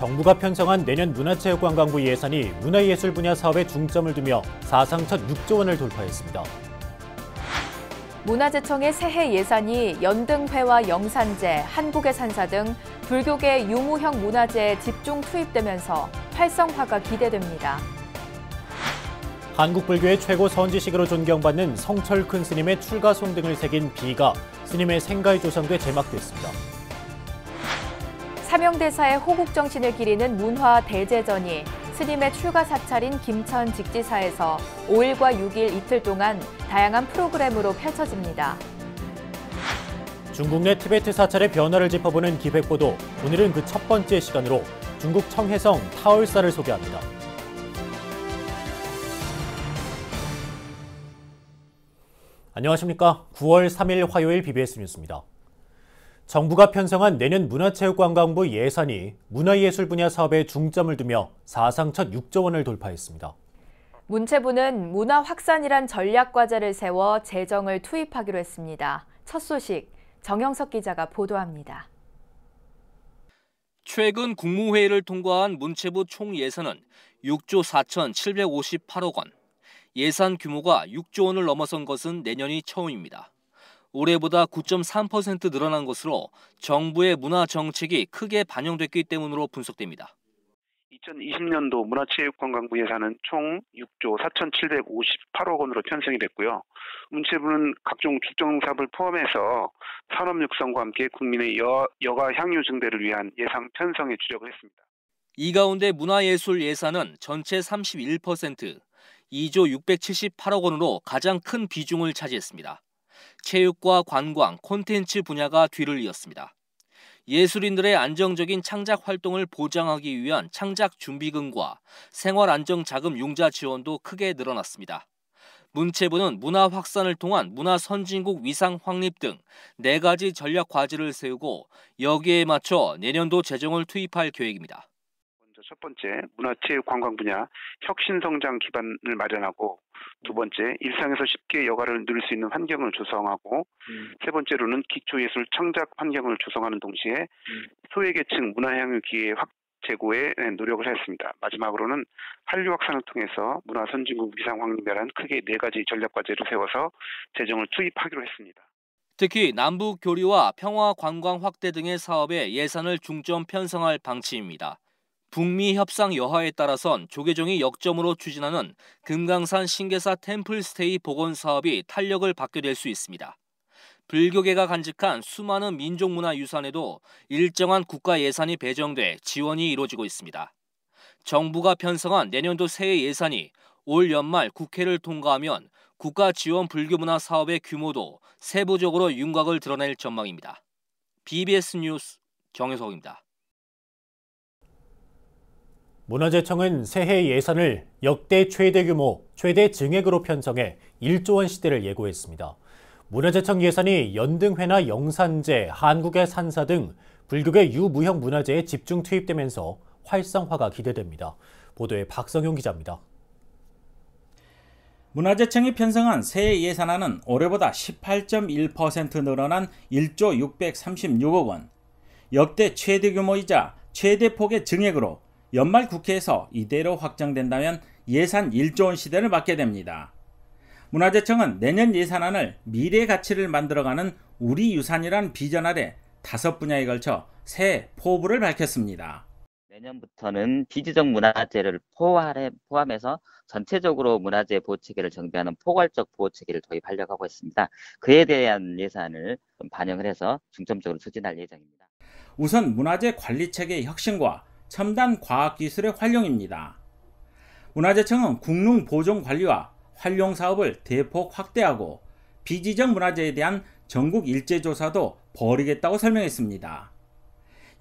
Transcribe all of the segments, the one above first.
정부가 편성한 내년 문화체육관광부 예산이 문화예술 분야 사업에 중점을 두며 사상 첫 6조 원을 돌파했습니다. 문화재청의 새해 예산이 연등회와 영산제, 한국의 산사 등 불교계 유무형 문화재에 집중 투입되면서 활성화가 기대됩니다. 한국 불교의 최고 선지식으로 존경받는 성철 큰 스님의 출가송 등을 새긴 비가 스님의 생가에 조성돼 제막됐습니다. 사명대사의 호국정신을 기리는 문화대제전이 스님의 출가 사찰인 김천 직지사에서 5일과 6일 이틀 동안 다양한 프로그램으로 펼쳐집니다. 중국 내 티베트 사찰의 변화를 짚어보는 기획보도, 오늘은 그 첫 번째 시간으로 중국 청해성 타월사를 소개합니다. 안녕하십니까. 9월 3일 화요일 BBS 뉴스입니다. 정부가 편성한 내년 문화체육관광부 예산이 문화예술 분야 사업에 중점을 두며 사상 첫 6조 원을 돌파했습니다. 문체부는 문화 확산이란 전략과제를 세워 재정을 투입하기로 했습니다. 첫 소식, 정영석 기자가 보도합니다. 최근 국무회의를 통과한 문체부 총 예산은 6조 4,758억 원. 예산 규모가 6조 원을 넘어선 것은 내년이 처음입니다. 올해보다 9.3% 늘어난 것으로 정부의 문화 정책이 크게 반영됐기 때문으로 분석됩니다. 2020년도 문화체육관광부 예산은 총 6조 4,758억 원으로 편성이 됐고요. 문체부는 각종 국정 사업을 포함해서 산업 육성과 함께 국민의 여가 향유 증대를 위한 예산 편성에 주력을 했습니다. 이 가운데 문화예술 예산은 전체 31%, 2조 678억 원으로 가장 큰 비중을 차지했습니다. 체육과 관광, 콘텐츠 분야가 뒤를 이었습니다. 예술인들의 안정적인 창작 활동을 보장하기 위한 창작 준비금과 생활안정자금 융자 지원도 크게 늘어났습니다. 문체부는 문화 확산을 통한 문화 선진국 위상 확립 등 4가지 전략 과제를 세우고 여기에 맞춰 내년도 재정을 투입할 계획입니다. 첫 번째, 문화체육관광 분야 혁신성장 기반을 마련하고, 두 번째, 일상에서 쉽게 여가를 누릴 수 있는 환경을 조성하고, 세 번째로는 기초예술 창작 환경을 조성하는 동시에 소외계층 문화향유 기회 제고에 노력을 했습니다. 마지막으로는 한류 확산을 통해서 문화 선진국 위상 확립이라는 크게 4가지 전략 과제를 세워서 재정을 투입하기로 했습니다. 특히 남북 교류와 평화 관광 확대 등의 사업에 예산을 중점 편성할 방침입니다. 북미 협상 여하에 따라선 조계종이 역점으로 추진하는 금강산 신계사 템플스테이 복원 사업이 탄력을 받게 될 수 있습니다. 불교계가 간직한 수많은 민족문화유산에도 일정한 국가 예산이 배정돼 지원이 이루어지고 있습니다. 정부가 편성한 내년도 새해 예산이 올 연말 국회를 통과하면 국가 지원 불교문화 사업의 규모도 세부적으로 윤곽을 드러낼 전망입니다. BBS 뉴스 정혜석입니다. 문화재청은 새해 예산을 역대 최대 규모, 최대 증액으로 편성해 1조 원 시대를 예고했습니다. 문화재청 예산이 연등회나 영산제, 한국의 산사 등 불교계 유무형 문화재에 집중 투입되면서 활성화가 기대됩니다. 보도에 박성용 기자입니다. 문화재청이 편성한 새해 예산안은 올해보다 18.1% 늘어난 1조 636억 원, 역대 최대 규모이자 최대 폭의 증액으로 연말 국회에서 이대로 확정된다면 예산 1조 원 시대를 맞게 됩니다. 문화재청은 내년 예산안을 미래 가치를 만들어가는 우리 유산이란 비전 아래 5분야에 걸쳐 새 포부를 밝혔습니다. 내년부터는 비지적 문화재를 포함해서 전체적으로 문화재 보호체계를 정비하는 포괄적 보호체계를 도입하려고 하고 있습니다. 그에 대한 예산을 반영을 해서 중점적으로 추진할 예정입니다. 우선 문화재 관리체계의 혁신과 첨단 과학기술의 활용입니다. 문화재청은 국능 보존 관리와 활용 사업을 대폭 확대하고 비지적 문화재에 대한 전국 일제조사도 벌이겠다고 설명했습니다.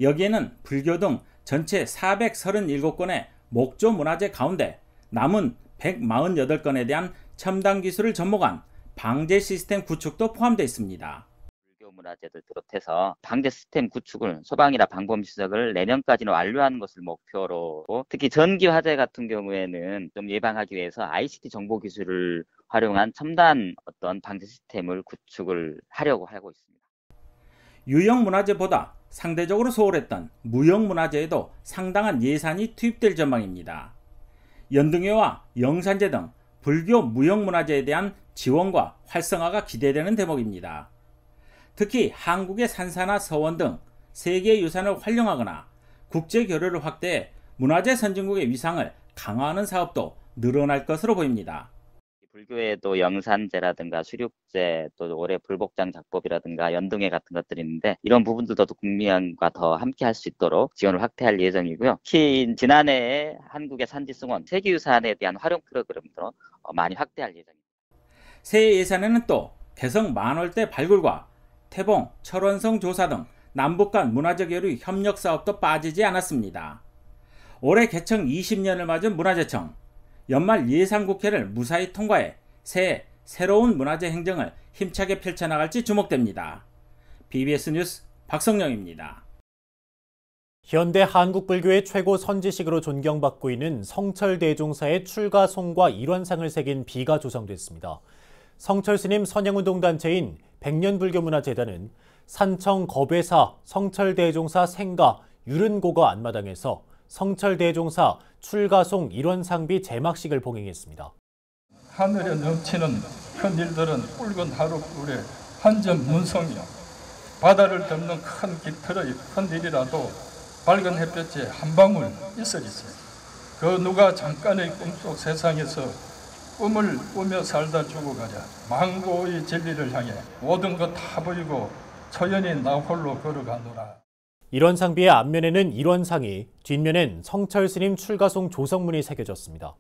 여기에는 불교 등 전체 437건의 목조 문화재 가운데 남은 148건에 대한 첨단 기술을 접목한 방제 시스템 구축도 포함되어 있습니다. 문화재들 비롯해서 방제 시스템 구축을 소방이나 방범 시설을 내년까지는 완료하는 것을 목표로, 특히 전기 화재 같은 경우에는 좀 예방하기 위해서 ICT 정보 기술을 활용한 첨단 방제 시스템을 구축을 하려고 하고 있습니다. 유형문화재보다 상대적으로 소홀했던 무형문화재에도 상당한 예산이 투입될 전망입니다. 연등회와 영산제 등 불교 무형문화재에 대한 지원과 활성화가 기대되는 대목입니다. 특히 한국의 산사나 서원 등 세계유산을 활용하거나 국제교류를 확대해 문화재 선진국의 위상을 강화하는 사업도 늘어날 것으로 보입니다. 불교에도 영산제라든가 수륙제, 또 올해 불복장 작법이라든가 연등회 같은 것들이 있는데 이런 부분들도 국민과 더 함께 할 수 있도록 지원을 확대할 예정이고요. 특히 지난해에 한국의 산지승원 세계유산에 대한 활용 프로그램도 많이 확대할 예정입니다. 새해 예산에는 또 개성 만월대 발굴과 태봉, 철원성 조사 등 남북 간 문화재 교류 협력 사업도 빠지지 않았습니다. 올해 개청 20년을 맞은 문화재청, 연말 예산국회를 무사히 통과해 새해 새로운 문화재 행정을 힘차게 펼쳐나갈지 주목됩니다. BBS 뉴스 박성령입니다. 현대 한국불교의 최고 선지식으로 존경받고 있는 성철대종사의 출가송과 일원상을 새긴 비가 조성됐습니다. 성철스님 선양운동단체인 백년불교문화재단은 산청 거배사 성철대종사 생가 유른고거 안마당에서 성철대종사 출가송 일원상비 제막식을 봉행했습니다. 하늘에 넘치는 큰일들은 붉은 하룻불에 한 점 문성이요, 바다를 덮는 큰 깃털의 큰일이라도 밝은 햇볕에 한 방울 있으리세. 그 누가 잠깐의 꿈속 세상에서 꿈을 꾸며 살다 죽어가랴 망고의 진리를 향해 모든 것 다 버리고 처연히 나 홀로 걸어가노라. 일원상비의 앞면에는 일원상이, 뒷면엔 성철스님 출가송 조성문이 새겨졌습니다.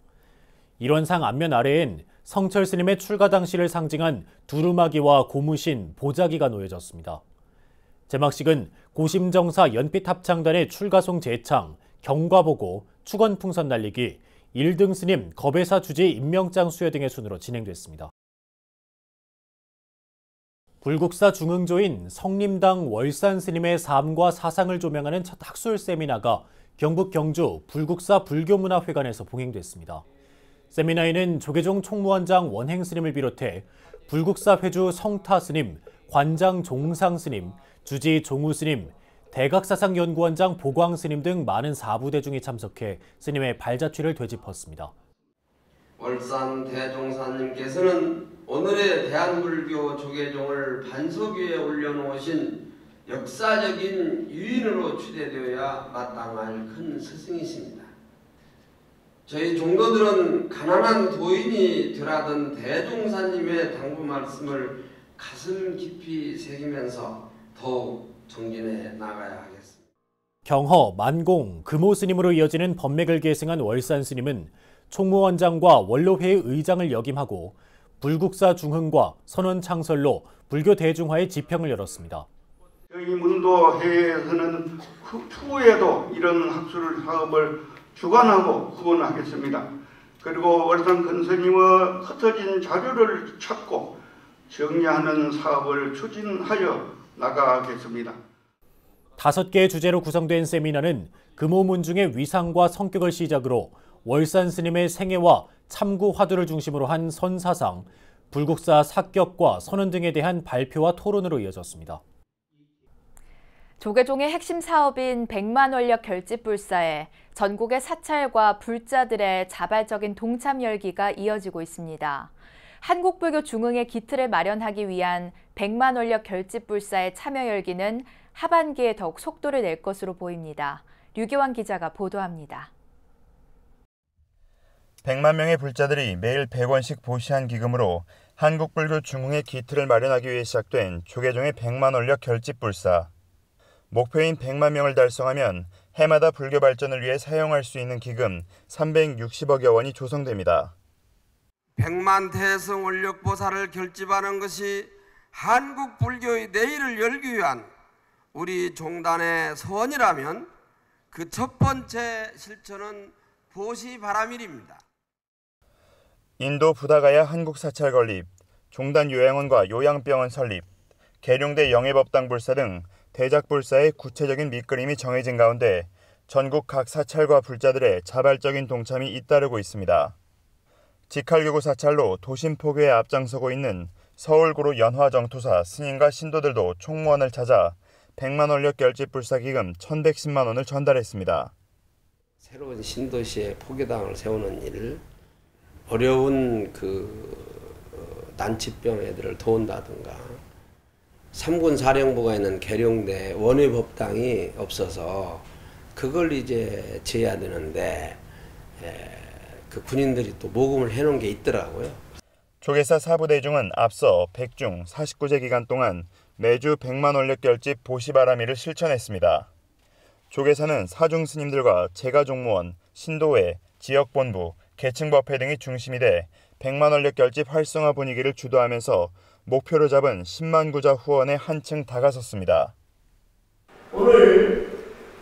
일원상 앞면 아래엔 성철스님의 출가 당시를 상징한 두루마기와 고무신, 보자기가 놓여졌습니다. 제막식은 고심정사 연빛합창단의 출가송 제창, 경과보고, 축원풍선 날리기, 일등스님 거배사 주지 임명장 수여 등의 순으로 진행됐습니다. 불국사 중흥조인 성림당 월산스님의 삶과 사상을 조명하는 첫 학술 세미나가 경북 경주 불국사 불교문화회관에서 봉행됐습니다. 세미나에는 조계종 총무원장 원행스님을 비롯해 불국사 회주 성타스님, 관장 종상스님, 주지 종우스님, 대각사상연구원장 보광스님 등 많은 사부대중이 참석해 스님의 발자취를 되짚었습니다. 월산 대종사님께서는 오늘의 대한불교 조계종을 반석 위에 올려놓으신 역사적인 유인으로 추대되어야 마땅할 큰 스승이십니다. 저희 종도들은 가난한 도인이 되라던 대종사님의 당부 말씀을 가슴 깊이 새기면서 더욱 정진해 나가야 하겠습니다. 경허, 만공, 금호스님으로 이어지는 법맥을 계승한 월산스님은 총무원장과 원로회의 의장을 역임하고 불국사 중흥과 선원창설로 불교 대중화의 지평을 열었습니다. 저희 문도회에서는 추후에도 이런 학술 사업을 주관하고 후원하겠습니다. 그리고 월산 근스님의 흩어진 자료를 찾고 정리하는 사업을 추진하여 나가겠습니다. 5개의 주제로 구성된 세미나는 금호문중의 위상과 성격을 시작으로 월산 스님의 생애와 참구 화두를 중심으로 한 선사상, 불국사 사격과 선언 등에 대한 발표와 토론으로 이어졌습니다. 조계종의 핵심 사업인 백만원력 결집불사에 전국의 사찰과 불자들의 자발적인 동참 열기가 이어지고 있습니다. 한국불교 중흥의 기틀을 마련하기 위한 백만원력 결집불사의 참여 열기는 하반기에 더욱 속도를 낼 것으로 보입니다. 류기환 기자가 보도합니다. 100만 명의 불자들이 매일 100원씩 보시한 기금으로 한국불교 중흥의 기틀을 마련하기 위해 시작된 조계종의 100만 원력 결집불사. 목표인 100만 명을 달성하면 해마다 불교 발전을 위해 사용할 수 있는 기금 360억여 원이 조성됩니다. 100만 태성 원력보살을 결집하는 것이 한국 불교의 내일을 열기 위한 우리 종단의 소원이라면 그 첫 번째 실천은 보시바라밀입니다. 인도 부다가야 한국사찰 건립, 종단 요양원과 요양병원 설립, 계룡대 영해법당 불사 등 대작불사의 구체적인 밑그림이 정해진 가운데 전국 각 사찰과 불자들의 자발적인 동참이 잇따르고 있습니다. 직할교구 사찰로 도심 포교에 앞장서고 있는 서울구로 연화정토사 스님과 신도들도 총무원을 찾아 100만 원력 결집 불사기금 1,110만 원을 전달했습니다. 새로운 신도시에 포교당을 세우는 일, 어려운 난치병 애들을 도운다든가, 3군 사령부가 있는 계룡대 원외법당이 없어서 그걸 이제 지어야 되는데 그 군인들이 또 모금을 해놓은 게 있더라고요. 조계사 사부대중은 앞서 백중 49제 기간 동안 매주 100만 원력 결집 보시바라미를 실천했습니다. 조계사는 사중 스님들과 제가종무원, 신도회, 지역본부, 계층법회 등이 중심이 돼 100만 원력 결집 활성화 분위기를 주도하면서 목표로 잡은 10만 구자 후원에 한층 다가섰습니다. 오늘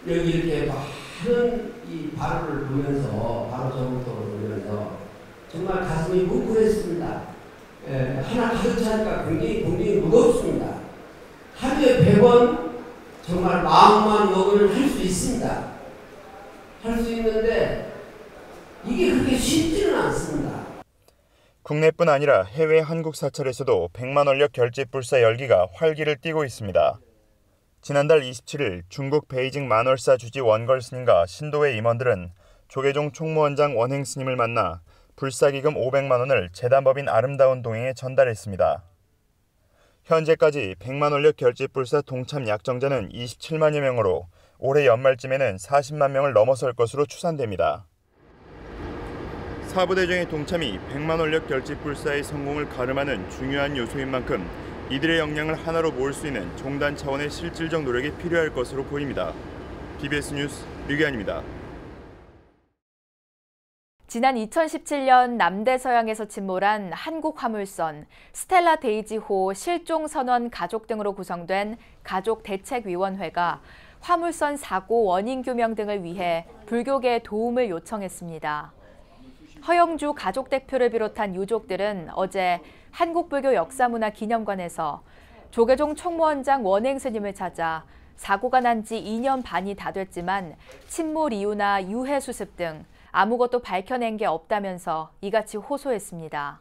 여기 이렇게 많은 이 바로를 보면서, 바로 저부터를 보면서 정말 가슴이 뭉클했습니다. 하나 가득 차니까 굉장히 무겁습니다. 하루에 100원 정말 마음만 먹으면 할 수 있습니다. 할 수 있는데 이게 그렇게 쉽지는 않습니다. 국내뿐 아니라 해외 한국 사찰에서도 100만 원력 결집 불사 열기가 활기를 띠고 있습니다. 지난달 27일 중국 베이징 만월사 주지 원걸 스님과 신도회 임원들은 조계종 총무원장 원행 스님을 만나 불사기금 500만 원을 재단법인 아름다운 동행에 전달했습니다. 현재까지 100만 원력 결집 불사 동참 약정자는 27만여 명으로 올해 연말쯤에는 40만 명을 넘어설 것으로 추산됩니다. 사부대중의 동참이 100만 원력 결집 불사의 성공을 가름하는 중요한 요소인 만큼 이들의 역량을 하나로 모을 수 있는 종단 차원의 실질적 노력이 필요할 것으로 보입니다. BBS 뉴스 류기환입니다. 지난 2017년 남대서양에서 침몰한 한국화물선 스텔라 데이지호 실종선원 가족 등으로 구성된 가족대책위원회가 화물선 사고 원인 규명 등을 위해 불교계의 도움을 요청했습니다. 허영주 가족대표를 비롯한 유족들은 어제 한국불교 역사문화기념관에서 조계종 총무원장 원행 스님을 찾아 사고가 난 지 2년 반이 다 됐지만 침몰 이유나 유해 수습 등 아무것도 밝혀낸 게 없다면서 이같이 호소했습니다.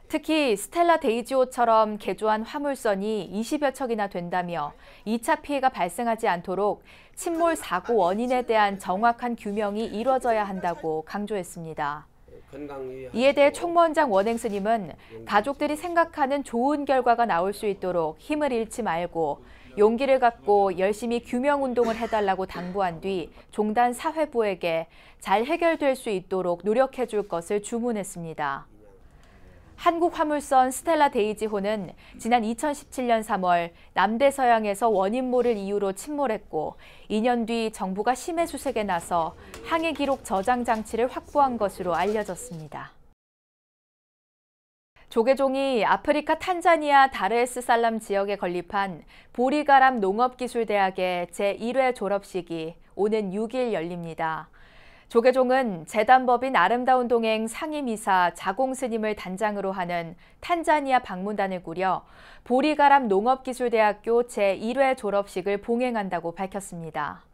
특히 스텔라 데이지호처럼 개조한 화물선이 20여 척이나 된다며 2차 피해가 발생하지 않도록 침몰 사고 원인에 대한 정확한 규명이 이뤄져야 한다고 강조했습니다. 이에 대해 총무원장 원행 스님은 가족들이 생각하는 좋은 결과가 나올 수 있도록 힘을 잃지 말고 용기를 갖고 열심히 규명운동을 해달라고 당부한 뒤 종단 사회부에게 잘 해결될 수 있도록 노력해 줄 것을 주문했습니다. 한국화물선 스텔라 데이지호는 지난 2017년 3월 남대서양에서 원인 모를 이유로 침몰했고 2년 뒤 정부가 심해수색에 나서 항해 기록 저장 장치를 확보한 것으로 알려졌습니다. 조계종이 아프리카 탄자니아 다르에스살람 지역에 건립한 보리가람 농업기술대학의 제1회 졸업식이 오는 6일 열립니다. 조계종은 재단법인 아름다운 동행 상임이사 자공스님을 단장으로 하는 탄자니아 방문단을 꾸려 보리가람 농업기술대학교 제1회 졸업식을 봉행한다고 밝혔습니다.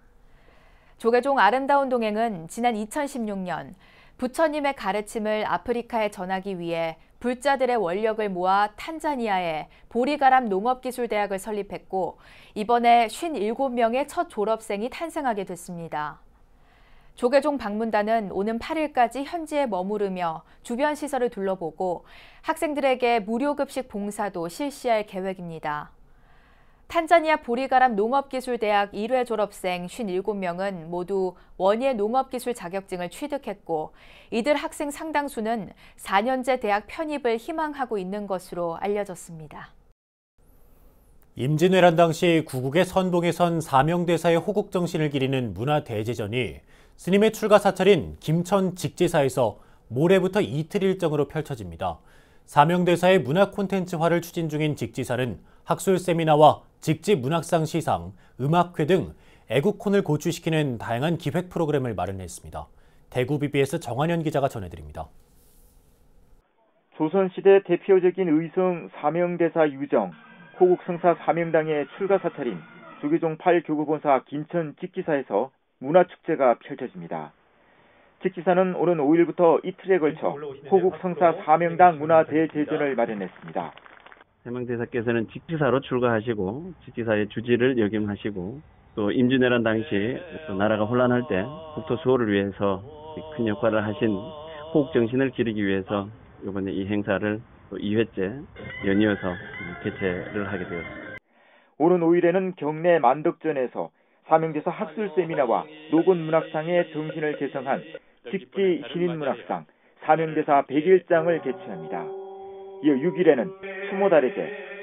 조계종 아름다운 동행은 지난 2016년 부처님의 가르침을 아프리카에 전하기 위해 불자들의 원력을 모아 탄자니아에 보리가람 농업기술대학을 설립했고 이번에 57명의 첫 졸업생이 탄생하게 됐습니다. 조계종 방문단은 오는 8일까지 현지에 머무르며 주변 시설을 둘러보고 학생들에게 무료급식 봉사도 실시할 계획입니다. 탄자니아 보리가람 농업기술대학 1회 졸업생 57명은 모두 원예 농업기술 자격증을 취득했고 이들 학생 상당수는 4년제 대학 편입을 희망하고 있는 것으로 알려졌습니다. 임진왜란 당시 구국의 선봉에 선 사명대사의 호국 정신을 기리는 문화대제전이 스님의 출가 사찰인 김천 직지사에서 모레부터 이틀 일정으로 펼쳐집니다. 사명대사의 문화 콘텐츠화를 추진 중인 직지사는 학술 세미나와 직지 문학상 시상, 음악회 등 애국혼을 고취시키는 다양한 기획 프로그램을 마련했습니다. 대구 BBS 정한현 기자가 전해드립니다. 조선시대 대표적인 의성 사명대사 유정, 호국 성사 사명당의 출가 사찰인 조계종 8교구본사 김천 직지사에서 문화축제가 펼쳐집니다. 직지사는 오는 5일부터 이틀에 걸쳐 호국 성사 사명당 문화대제전을 마련했습니다. 사명대사께서는 직지사로 출가하시고 직지사의 주지를 역임하시고 또 임진왜란 당시 또 나라가 혼란할 때 국토 수호를 위해서 큰 역할을 하신 호국 정신을 기리기 위해서 이번에 이 행사를 또 2회째 연이어서 개최를 하게 되었습니다. 오는 5일에는 경내 만덕전에서 사명대사 학술 세미나와 노곤문학상의 정신을 개성한 직지 신인문학상 사명대사 100일장을 개최합니다. 이어 6일에는 수모다래제,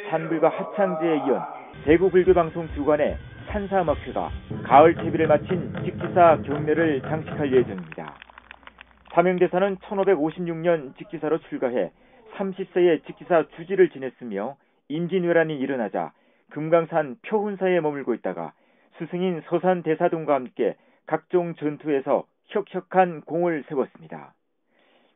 산불과 합창제에 이은 대구불교방송 주관의 산사음악회가 가을 퇴비를 마친 직지사 경례를 장식할 예정입니다. 사명대사는 1556년 직지사로 출가해 30세에 직지사 주지를 지냈으며 임진왜란이 일어나자 금강산 표훈사에 머물고 있다가 스승인 서산대사 등과 함께 각종 전투에서 혁혁한 공을 세웠습니다.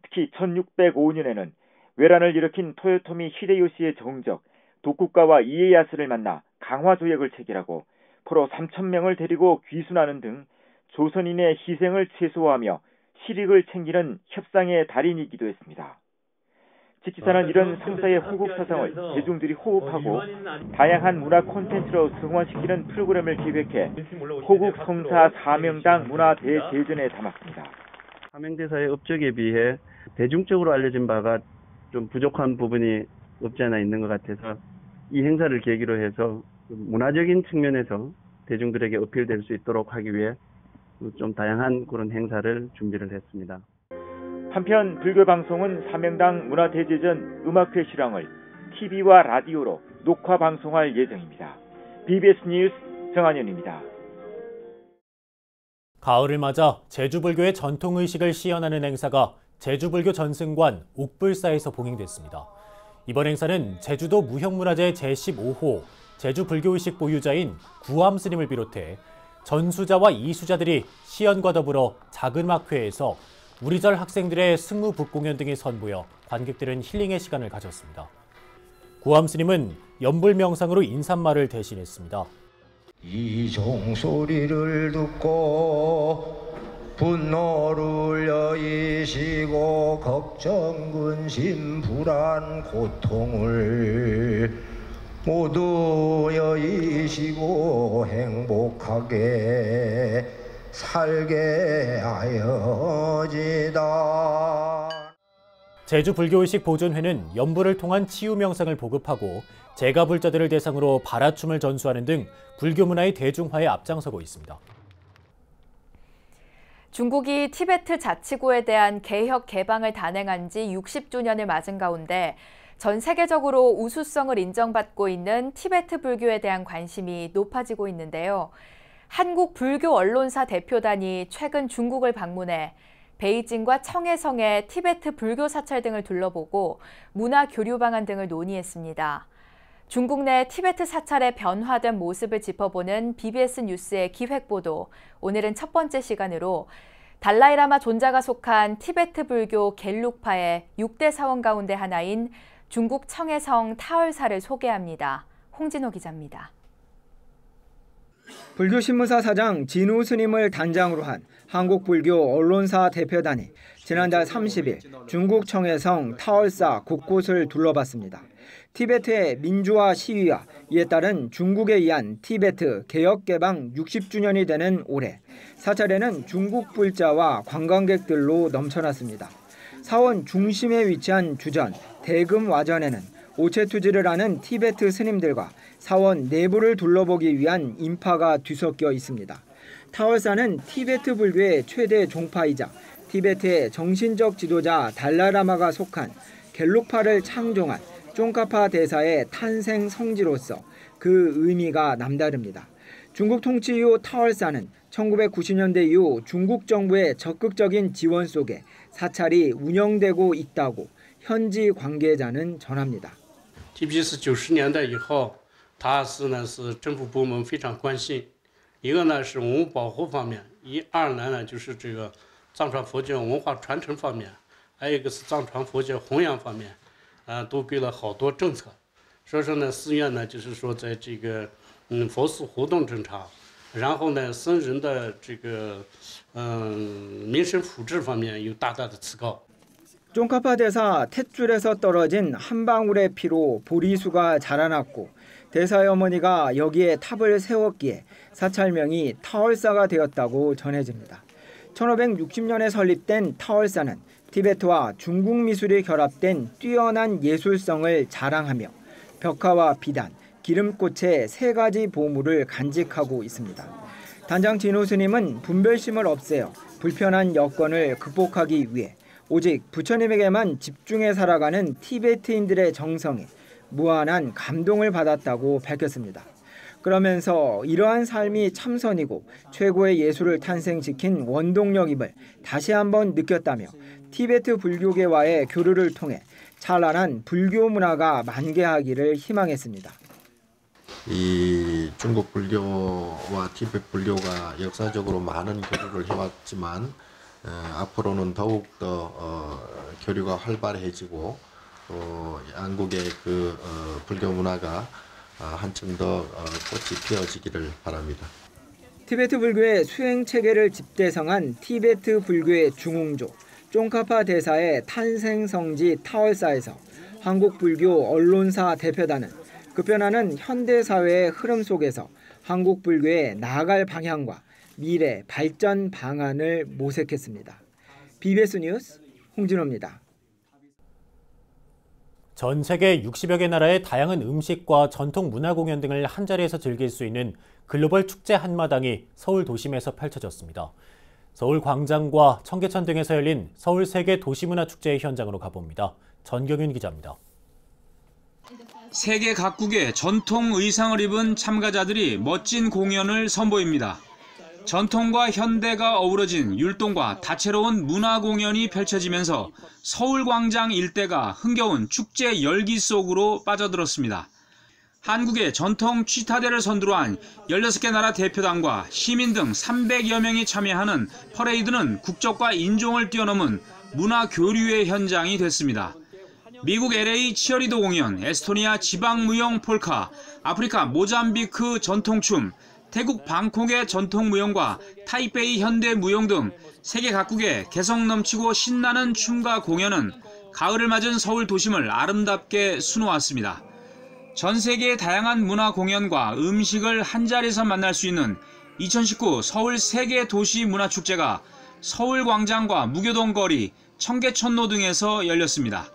특히 1605년에는 외란을 일으킨 토요토미 히데요시의 정적 도쿠가와 이에야스를 만나 강화조약을 체결하고 포로 3,000명을 데리고 귀순하는 등 조선인의 희생을 최소화하며 실익을 챙기는 협상의 달인이기도 했습니다. 직지사는 이런 성사의 호국 사상을 대중들이 호흡하고 다양한 문화 콘텐츠로 승화시키는 프로그램을 기획해 호국 성사 사명당 문화 대제전에 담았습니다. 사명대사의 업적에 비해 대중적으로 알려진 바가 좀 부족한 부분이 없지 않아 있는 것 같아서 이 행사를 계기로 해서 문화적인 측면에서 대중들에게 어필될 수 있도록 하기 위해 좀 다양한 그런 행사를 준비를 했습니다. 한편 불교방송은 사명당 문화대제전 음악회 실황을 TV와 라디오로 녹화 방송할 예정입니다. BBS 뉴스 정한현입니다. 가을을 맞아 제주불교의 전통의식을 시연하는 행사가 제주불교 전승관 옥불사에서 봉행됐습니다. 이번 행사는 제주도 무형문화재 제15호 제주불교의식 보유자인 구암스님을 비롯해 전수자와 이수자들이 시연과 더불어 작은음악회에서 우리절 학생들의 승무북공연 등이 선보여 관객들은 힐링의 시간을 가졌습니다. 구암스님은 연불명상으로 인사말을 대신했습니다. 이 종소리를 듣고 분노를 여의시고 걱정, 근심, 불안, 고통을 모두 여의시고 행복하게 살게 하여지다. 제주불교의식 보존회는 연불을 통한 치유 명상을 보급하고 제가불자들을 대상으로 발화춤을 전수하는 등 불교 문화의 대중화에 앞장서고 있습니다. 중국이 티베트 자치구에 대한 개혁 개방을 단행한 지 60주년을 맞은 가운데 전 세계적으로 우수성을 인정받고 있는 티베트 불교에 대한 관심이 높아지고 있는데요. 한국 불교 언론사 대표단이 최근 중국을 방문해 베이징과 청해성의 티베트 불교 사찰 등을 둘러보고 문화 교류 방안 등을 논의했습니다. 중국 내 티베트 사찰의 변화된 모습을 짚어보는 BBS 뉴스의 기획보도, 오늘은 첫 번째 시간으로 달라이라마 존자가 속한 티베트 불교 겔룩파의 6대 사원 가운데 하나인 중국 청해성 타얼사를 소개합니다. 홍진호 기자입니다. 불교신문사 사장 진우 스님을 단장으로 한 한국불교 언론사 대표단이 지난달 30일 중국 청해성 타얼사 곳곳을 둘러봤습니다. 티베트의 민주화 시위와 이에 따른 중국에 의한 티베트 개혁개방 60주년이 되는 올해 사찰에는 중국 불자와 관광객들로 넘쳐났습니다. 사원 중심에 위치한 주전 대금와전에는 오체투지를 하는 티베트 스님들과 사원 내부를 둘러보기 위한 인파가 뒤섞여 있습니다. 타얼사는 티베트 불교의 최대 종파이자 티베트의 정신적 지도자 달라라마가 속한 겔룩파를 창종한 쫑카파 대사의 탄생 성지로서 그 의미가 남다릅니다. 중국 통치 이후 타얼사는 1990년대 이후 중국 정부의 적극적인 지원 속에 사찰이 운영되고 있다고 현지 관계자는 전합니다. 特别是90年代以后，它是政府部门非常关心。一个呢是文物保护方面，二呢就是这个藏传佛教文化传承方面，还有一个是藏传佛教弘扬方面，都给了好多政策。所以说呢，寺院呢就是说在这个佛事活动正常，然后呢僧人的这个民生福祉方面有大大的提高。 쫑카파 대사 탯줄에서 떨어진 한 방울의 피로 보리수가 자라났고 대사의 어머니가 여기에 탑을 세웠기에 사찰명이 타월사가 되었다고 전해집니다. 1560년에 설립된 타월사는 티베트와 중국 미술이 결합된 뛰어난 예술성을 자랑하며 벽화와 비단, 기름꽃의 세 가지 보물을 간직하고 있습니다. 단장 진호 스님은 분별심을 없애어 불편한 여건을 극복하기 위해 오직 부처님에게만 집중해 살아가는 티베트인들의 정성에 무한한 감동을 받았다고 밝혔습니다. 그러면서 이러한 삶이 참선이고 최고의 예술을 탄생시킨 원동력임을 다시 한번 느꼈다며 티베트 불교계와의 교류를 통해 찬란한 불교 문화가 만개하기를 희망했습니다. 이 중국 불교와 티베트 불교가 역사적으로 많은 교류를 해왔지만 앞으로는 더욱더 교류가 활발해지고 양국의 불교 문화가 한층 더 꽃이 피어지기를 바랍니다. 티베트 불교의 수행 체계를 집대성한 티베트 불교의 중흥조 쫑카파 대사의 탄생 성지 타월사에서 한국 불교 언론사 대표단은 급변하는 현대 사회의 흐름 속에서 한국 불교의 나아갈 방향과 미래 발전 방안을 모색했습니다. BBS 뉴스 홍진호입니다. 전 세계 60여 개 나라의 다양한 음식과 전통 문화 공연 등을 한자리에서 즐길 수 있는 글로벌 축제 한마당이 서울 도심에서 펼쳐졌습니다. 서울 광장과 청계천 등에서 열린 서울 세계 도시문화축제의 현장으로 가봅니다. 전경윤 기자입니다. 세계 각국의 전통 의상을 입은 참가자들이 멋진 공연을 선보입니다. 전통과 현대가 어우러진 율동과 다채로운 문화 공연이 펼쳐지면서 서울광장 일대가 흥겨운 축제 열기 속으로 빠져들었습니다. 한국의 전통 취타대를 선두로 한 16개 나라 대표단과 시민 등 300여 명이 참여하는 퍼레이드는 국적과 인종을 뛰어넘은 문화 교류의 현장이 됐습니다. 미국 LA 치어리더 공연, 에스토니아 지방무용 폴카, 아프리카 모잠비크 전통춤, 태국 방콕의 전통무용과 타이베이 현대무용 등 세계 각국의 개성 넘치고 신나는 춤과 공연은 가을을 맞은 서울 도심을 아름답게 수놓았습니다. 전 세계의 다양한 문화 공연과 음식을 한자리에서 만날 수 있는 2019 서울 세계 도시 문화축제가 서울광장과 무교동 거리, 청계천로 등에서 열렸습니다.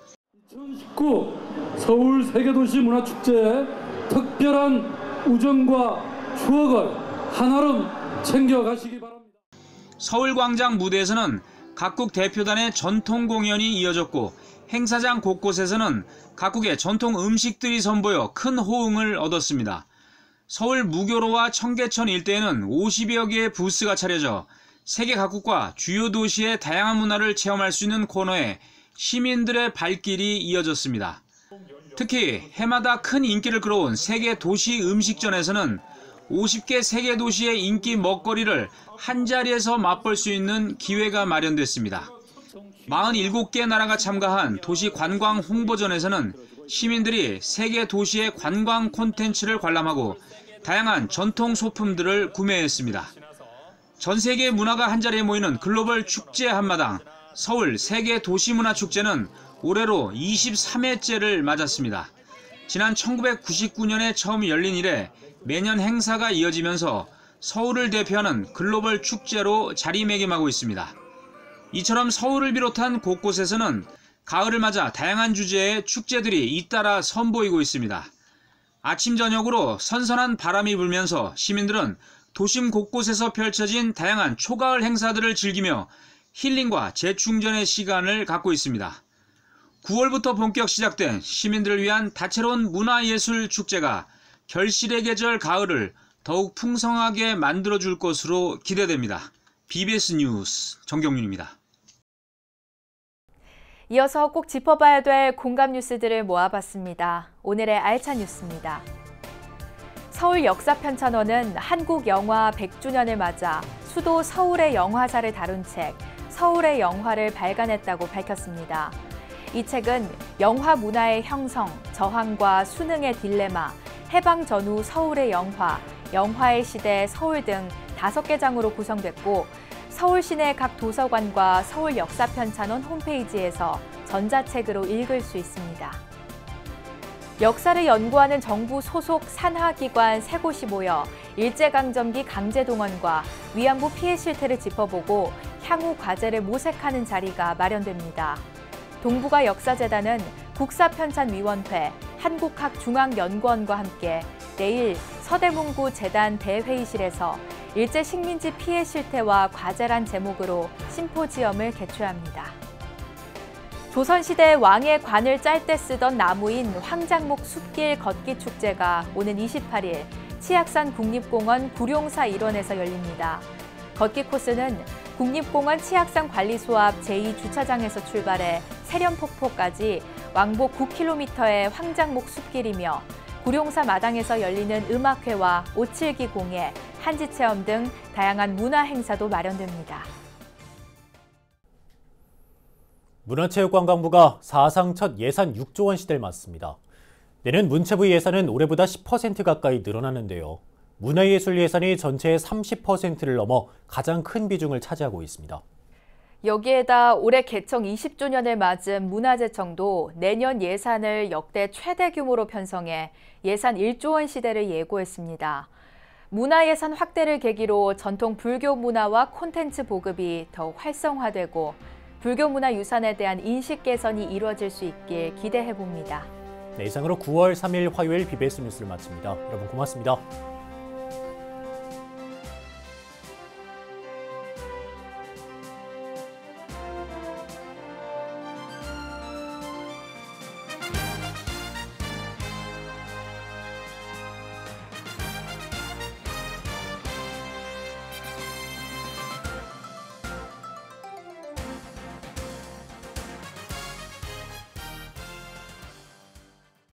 2019 서울 세계도시 문화축제의 특별한 우정과 추억을 한아름 챙겨가시기 바랍니다. 서울광장 무대에서는 각국 대표단의 전통 공연이 이어졌고 행사장 곳곳에서는 각국의 전통 음식들이 선보여 큰 호응을 얻었습니다. 서울 무교로와 청계천 일대에는 50여 개의 부스가 차려져 세계 각국과 주요 도시의 다양한 문화를 체험할 수 있는 코너에 시민들의 발길이 이어졌습니다. 특히 해마다 큰 인기를 끌어온 세계 도시 음식전에서는 50개 세계 도시의 인기 먹거리를 한자리에서 맛볼 수 있는 기회가 마련됐습니다. 47개 나라가 참가한 도시 관광 홍보전에서는 시민들이 세계 도시의 관광 콘텐츠를 관람하고 다양한 전통 소품들을 구매했습니다. 전 세계 문화가 한자리에 모이는 글로벌 축제 한마당 서울 세계 도시문화축제는 올해로 23회째를 맞았습니다. 지난 1999년에 처음 열린 이래 매년 행사가 이어지면서 서울을 대표하는 글로벌 축제로 자리매김하고 있습니다. 이처럼 서울을 비롯한 곳곳에서는 가을을 맞아 다양한 주제의 축제들이 잇따라 선보이고 있습니다. 아침 저녁으로 선선한 바람이 불면서 시민들은 도심 곳곳에서 펼쳐진 다양한 초가을 행사들을 즐기며 힐링과 재충전의 시간을 갖고 있습니다. 9월부터 본격 시작된 시민들을 위한 다채로운 문화예술 축제가 결실의 계절 가을을 더욱 풍성하게 만들어줄 것으로 기대됩니다. BBS 뉴스 정경윤입니다. 이어서 꼭 짚어봐야 될 공감 뉴스들을 모아봤습니다. 오늘의 알찬 뉴스입니다. 서울 역사편찬원은 한국 영화 100주년을 맞아 수도 서울의 영화사를 다룬 책 서울의 영화를 발간했다고 밝혔습니다. 이 책은 영화 문화의 형성, 저항과 수능의 딜레마, 해방 전후 서울의 영화, 영화의 시대 서울 등 5개 장으로 구성됐고 서울 시내 각 도서관과 서울 역사편찬원 홈페이지에서 전자책으로 읽을 수 있습니다. 역사를 연구하는 정부 소속 산하기관 3곳이 모여 일제강점기 강제동원과 위안부 피해 실태를 짚어보고 향후 과제를 모색하는 자리가 마련됩니다. 동북아 역사재단은 국사편찬위원회, 한국학중앙연구원과 함께 내일 서대문구 재단 대회의실에서 일제 식민지 피해 실태와 과제란 제목으로 심포지엄을 개최합니다. 조선시대 왕의 관을 짤 때 쓰던 나무인 황장목 숲길 걷기 축제가 오는 28일 치악산 국립공원 구룡사 일원에서 열립니다. 걷기 코스는 국립공원 치악산 관리소 앞 제2주차장에서 출발해 세련폭포까지 왕복 9km의 황장목 숲길이며 구룡사 마당에서 열리는 음악회와 오칠기 공예, 한지체험 등 다양한 문화 행사도 마련됩니다. 문화체육관광부가 사상 첫 예산 6조 원 시대를 맞습니다. 내년 문체부 예산은 올해보다 10% 가까이 늘어나는데요. 문화예술 예산이 전체의 30%를 넘어 가장 큰 비중을 차지하고 있습니다. 여기에다 올해 개청 20주년을 맞은 문화재청도 내년 예산을 역대 최대 규모로 편성해 예산 1조 원 시대를 예고했습니다. 문화예산 확대를 계기로 전통 불교 문화와 콘텐츠 보급이 더욱 활성화되고 불교 문화 유산에 대한 인식 개선이 이루어질 수 있길 기대해봅니다. 네, 이상으로 9월 3일 화요일 BBS 뉴스를 마칩니다. 여러분 고맙습니다.